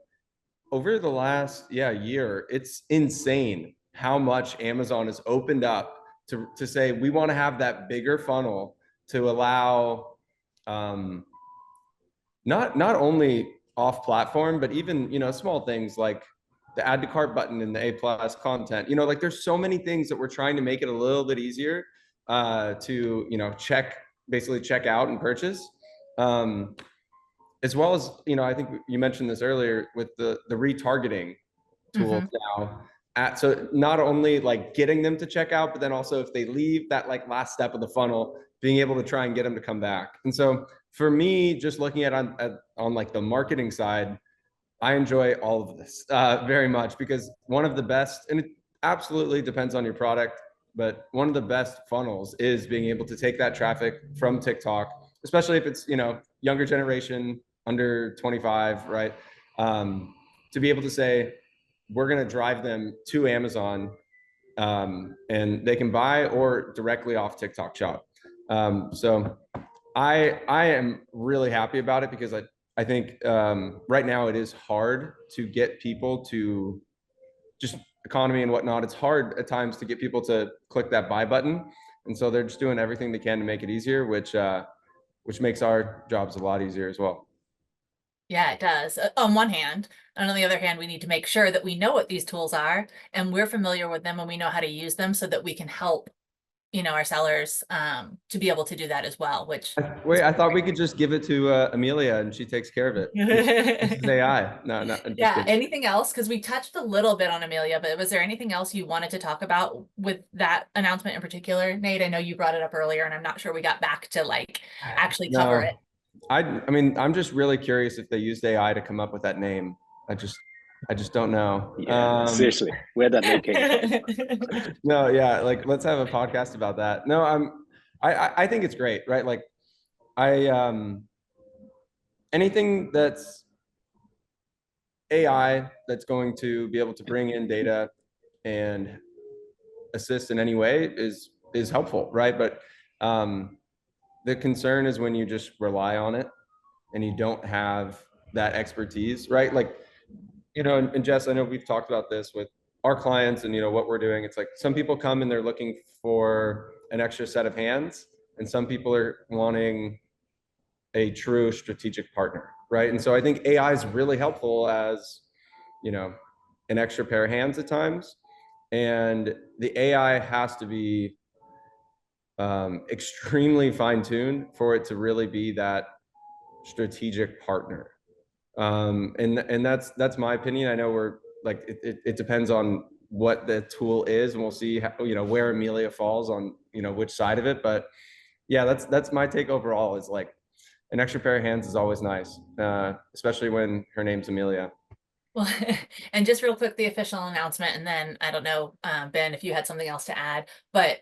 C: over the last year, it's insane how much Amazon has opened up to say we want to have that bigger funnel to allow not only off platform, but even small things like the add to cart button in the A+ content. Like there's so many things that we're trying to make it a little bit easier to basically check out and purchase. As well as, I think you mentioned this earlier with the retargeting tools now. So not only like getting them to check out, but then also if they leave that like last step of the funnel, being able to try and get them to come back. And so for me, just looking at on like the marketing side, I enjoy all of this very much, because one of the best, and it absolutely depends on your product, but one of the best funnels is being able to take that traffic from TikTok, especially if it's, younger generation, under 25, right? To be able to say, we're going to drive them to Amazon and they can buy or directly off TikTok Shop. So I am really happy about it, because I think right now it is hard to get people to, just economy and whatnot, it's hard at times to get people to click that buy button. And so they're just doing everything they can to make it easier, which makes our jobs a lot easier as well.
A: Yeah, it does. On one hand, and on the other hand, we need to make sure that we know what these tools are and we're familiar with them and we know how to use them so that we can help, our sellers to be able to do that as well, which
C: Wait, I thought we could just give it to Amelia and she takes care of it. This is AI. No, just
A: yeah,
C: kidding.
A: anything else? Because we touched a little bit on Amelia, but was there anything else you wanted to talk about with that announcement in particular, Nate? I know you brought it up earlier and I'm not sure we got back to like actually cover
C: No.
A: it.
C: I mean, I'm just really curious if they used AI to come up with that name. I just don't know.
B: Yeah, seriously, where that name came from.
C: No, yeah, like let's have a podcast about that. No, I think it's great, right? Like anything that's AI that's going to be able to bring in data and assist in any way is helpful, right? But the concern is when you just rely on it and you don't have that expertise, right? Like, and Jess, I know we've talked about this with our clients and, what we're doing. It's like some people come and they're looking for an extra set of hands, and some people are wanting a true strategic partner, right? And so I think AI is really helpful as, an extra pair of hands at times. And the AI has to be extremely fine-tuned for it to really be that strategic partner. And that's my opinion. I know we're like it depends on what the tool is, and we'll see how, where Amelia falls on which side of it. But yeah, that's my take overall. Is like an extra pair of hands is always nice, especially when her name's Amelia.
A: Well, and just real quick, the official announcement, and then I don't know, Ben, if you had something else to add, but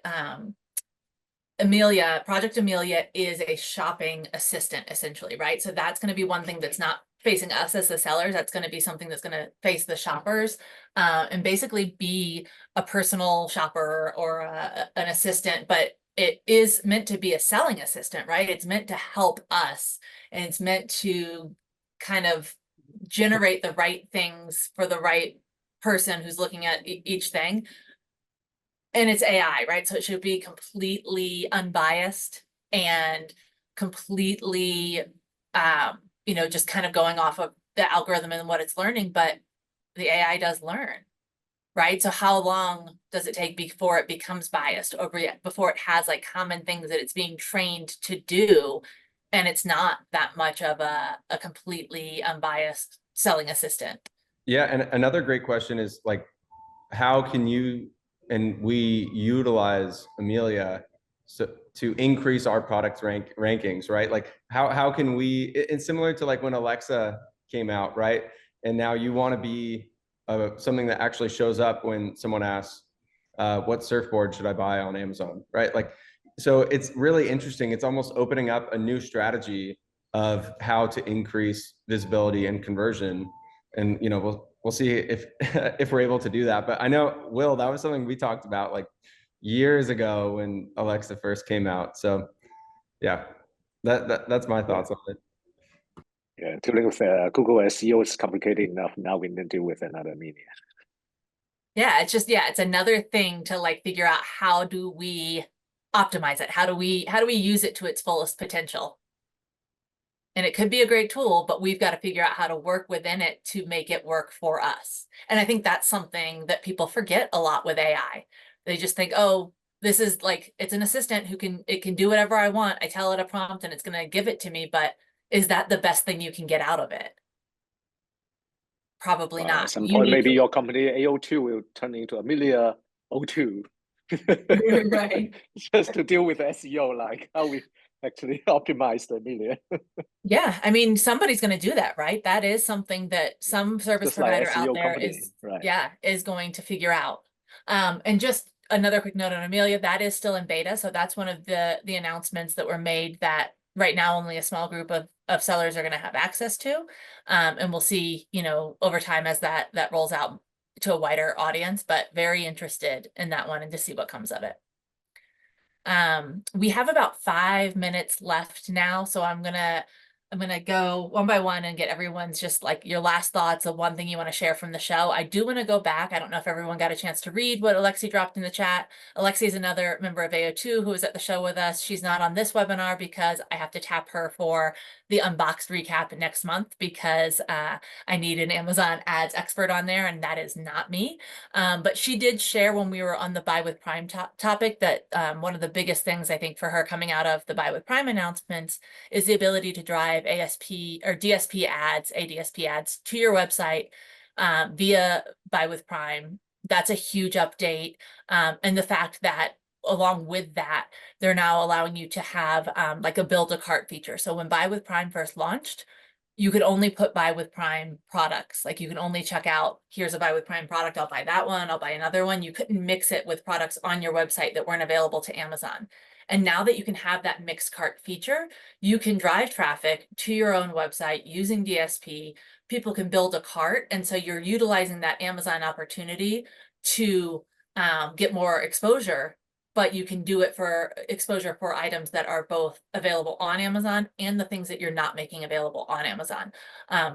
A: Project Amelia is a shopping assistant essentially, right? So that's going to be one thing that's not facing us as the sellers. That's going to be something that's going to face the shoppers, and basically be a personal shopper or an assistant, but it is meant to be a selling assistant, right? It's meant to help us, and it's meant to kind of generate the right things for the right person who's looking at each thing. And it's AI, right? So it should be completely unbiased and completely, just kind of going off of the algorithm and what it's learning, but the AI does learn, right? So how long does it take before it becomes biased or before it has like common things that it's being trained to do? And it's not that much of a completely unbiased selling assistant.
C: Yeah, and another great question is like, how can you and we utilize Amelia to increase our product rankings, right? Like how can we, it's similar to like when Alexa came out, right? And now you want to be something that actually shows up when someone asks, what surfboard should I buy on Amazon, right? Like, so it's really interesting. It's almost opening up a new strategy of how to increase visibility and conversion. And, we'll see if if we're able to do that. But I know, Will, that was something we talked about like years ago when Alexa first came out. So yeah, that's my thoughts on it.
B: Yeah, dealing with Google SEO is complicated enough. Now we need to deal with another media.
A: Yeah, it's another thing to like figure out how do we optimize it? How do we use it to its fullest potential? And it could be a great tool, but we've got to figure out how to work within it to make it work for us. And I think that's something that people forget a lot with AI. They just think, oh, this is like, it's an assistant it can do whatever I want. I tell it a prompt and it's going to give it to me, but is that the best thing you can get out of it? Probably not.
B: At some point, maybe your company AO2 will turn into Amelia O2.
A: Right.
B: Just to deal with SEO, like how we actually optimize the Amelia.
A: Yeah, I mean, somebody's going to do that, right? That is something that some service
B: Just like
A: provider out
B: SEO
A: there
B: company, right?
A: is going to figure out. And just another quick note on Amelia, that is still in beta. So that's one of the announcements that were made that right now only a small group of sellers are going to have access to. And we'll see, over time as that rolls out to a wider audience, but very interested in that one and to see what comes of it. We have about 5 minutes left now, so I'm gonna I'm going to go one by one and get everyone's just like your last thoughts of one thing you want to share from the show. I do want to go back. I don't know if everyone got a chance to read what Alexi dropped in the chat. Alexi is another member of AO2 who was at the show with us. She's not on this webinar because I have to tap her for the unboxed recap next month because I need an Amazon ads expert on there, and that is not me. But she did share when we were on the Buy with Prime topic that one of the biggest things I think for her coming out of the Buy with Prime announcements is the ability to drive ASP or DSP ads, ADSP ads to your website via Buy with Prime. That's a huge update. And the fact that along with that, they're now allowing you to have like a build a cart feature. So when Buy with Prime first launched, you could only put Buy with Prime products. Like you can only check out, here's a Buy with Prime product, I'll buy that one, I'll buy another one. You couldn't mix it with products on your website that weren't available to Amazon. And now that you can have that mixed cart feature, you can drive traffic to your own website using DSP. People can build a cart. And so you're utilizing that Amazon opportunity to get more exposure, but you can do it for exposure for items that are both available on Amazon and the things that you're not making available on Amazon.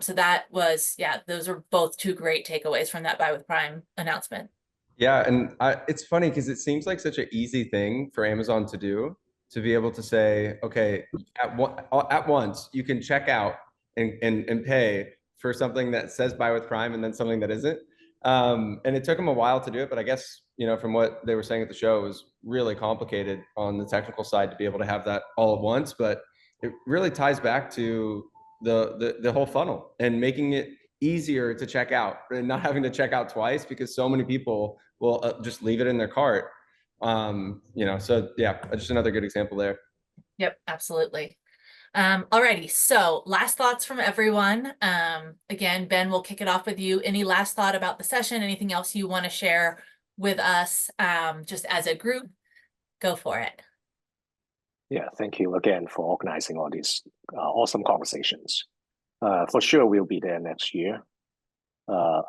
A: So that was, yeah, those are both two great takeaways from that Buy with Prime announcement.
C: Yeah, and it's funny because it seems like such an easy thing for Amazon to do, to be able to say, okay, at once you can check out and pay for something that says Buy with Prime and then something that isn't. And it took them a while to do it, but I guess, you know, from what they were saying at the show, it was really complicated on the technical side to be able to have that all at once. But it really ties back to the whole funnel and making it easier to check out and not having to check out twice, because so many people will just leave it in their cart. You know, so yeah, just another good example there.
A: Yep, absolutely. Alrighty, so last thoughts from everyone. Again, Ben, we'll kick it off with you. Any last thought about the session? Anything else you want to share with us just as a group? Go for it.
B: Yeah, thank you again for organizing all these awesome conversations. For sure, we'll be there next year.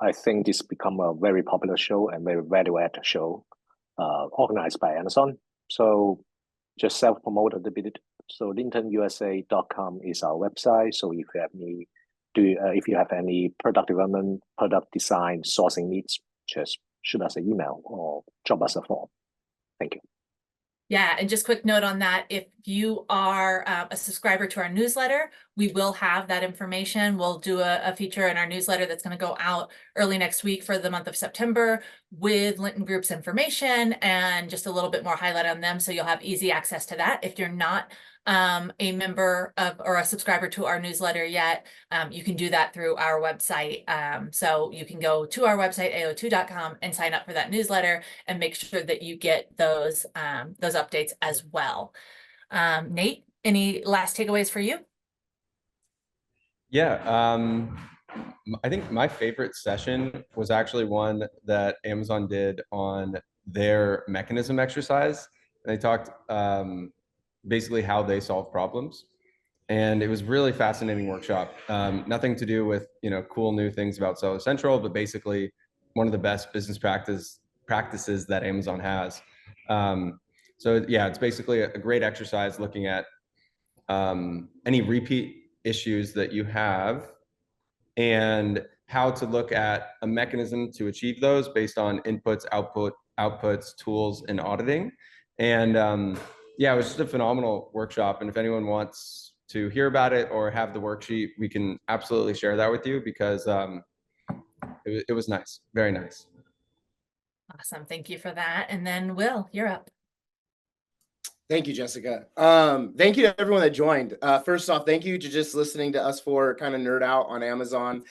B: I think this become a very popular show and very value-add show organized by Amazon. So just self-promote a little bit. So lintonusa.com is our website. So if you have if you have any product development, product design, sourcing needs, just shoot us an email or drop us a form. Thank you.
A: Yeah, and just quick note on that, if you are a subscriber to our newsletter, we will have that information. We'll do a feature in our newsletter that's going to go out early next week for the month of September with Linton Group's information and just a little bit more highlight on them. So you'll have easy access to that. If you're not a member of or a subscriber to our newsletter yet, you can do that through our website. So you can go to our website, ao2.com, and sign up for that newsletter and make sure that you get those updates as well. Nate, any last takeaways for you?
C: Yeah, I think my favorite session was actually one that Amazon did on their mechanism exercise. They talked basically how they solve problems. And it was really fascinating workshop. Nothing to do with, you know, cool new things about Seller Central, but basically one of the best business practices that Amazon has. So yeah, it's basically a great exercise looking at any repeat issues that you have and how to look at a mechanism to achieve those based on inputs, outputs, tools, and auditing. And yeah, it was just a phenomenal workshop. And if anyone wants to hear about it or have the worksheet, we can absolutely share that with you, because it was nice, very nice.
A: Awesome, thank you for that. And then Will, you're up.
D: Thank you, Jessica. Thank you to everyone that joined. First off, thank you to just listening to us for kind of nerd out on Amazon.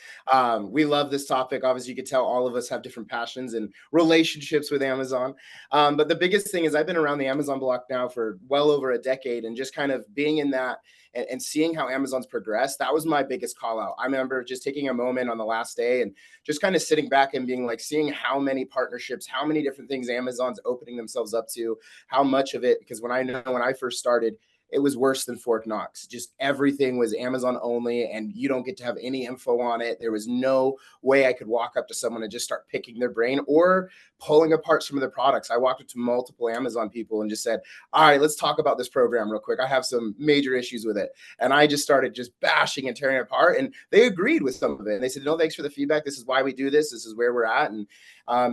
D: We love this topic. Obviously, you could tell all of us have different passions and relationships with Amazon. But the biggest thing is I've been around the Amazon block now for well over a decade, and just kind of being in that and seeing how Amazon's progressed, that was my biggest call out. I remember just taking a moment on the last day and just kind of sitting back and being like, seeing how many partnerships, how many different things Amazon's opening themselves up to, how much of it, because when I first started, it was worse than Fort Knox. Just everything was Amazon only, and you don't get to have any info on it. There was no way I could walk up to someone and just start picking their brain or pulling apart some of the products. I walked up to multiple Amazon people and just said, all right, let's talk about this program real quick. I have some major issues with it. And I just started just bashing and tearing it apart. And they agreed with some of it. And they said, no, thanks for the feedback. This is why we do this. This is where we're at. And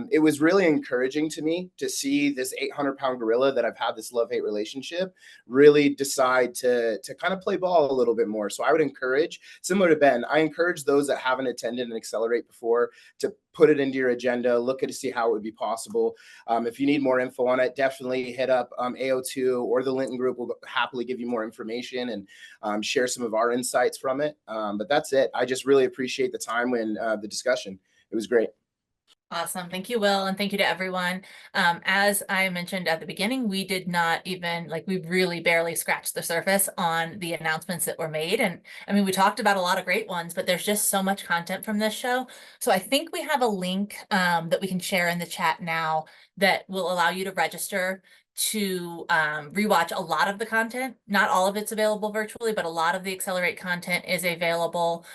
D: it was really encouraging to me to see this 800-pound gorilla that I've had this love-hate relationship really decide to kind of play ball a little bit more. So I would encourage, similar to Ben, I encourage those that haven't attended an Accelerate before to put it into your agenda, look at to see how it would be possible. If you need more info on it, definitely hit up AO2 or the Linton Group. Will happily give you more information and share some of our insights from it. But that's it. I just really appreciate the time and the discussion. It was great.
A: Awesome. Thank you, Will. And thank you to everyone. As I mentioned at the beginning, we did not even we really barely scratched the surface on the announcements that were made. And I mean, we talked about a lot of great ones, but there's just so much content from this show. So I think we have a link that we can share in the chat now that will allow you to register to rewatch a lot of the content. Not all of it's available virtually, but a lot of the Accelerate content is available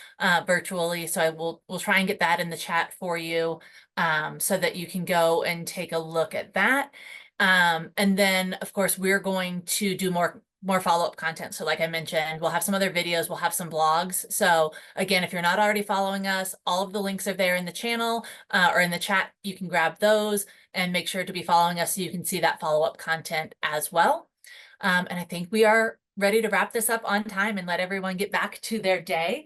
A: virtually. So we'll try and get that in the chat for you so that you can go and take a look at that. And then, of course, we're going to do more follow-up content. So like I mentioned, we'll have some other videos, we'll have some blogs. So again, if you're not already following us, all of the links are there in the channel or in the chat. You can grab those and make sure to be following us so you can see that follow-up content as well. And I think we are ready to wrap this up on time and let everyone get back to their day.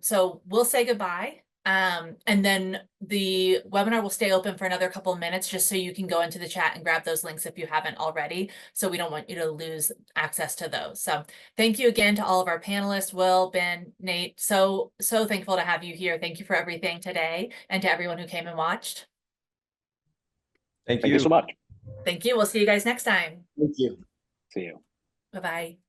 A: So we'll say goodbye. And then the webinar will stay open for another couple of minutes just so you can go into the chat and grab those links if you haven't already. So we don't want you to lose access to those. So thank you again to all of our panelists, Will, Ben, Nate. So thankful to have you here. Thank you for everything today and to everyone who came and watched.
C: Thank
B: Thank you so much.
A: Thank you. We'll see you guys next time.
D: Thank you.
B: See you.
A: Bye-bye.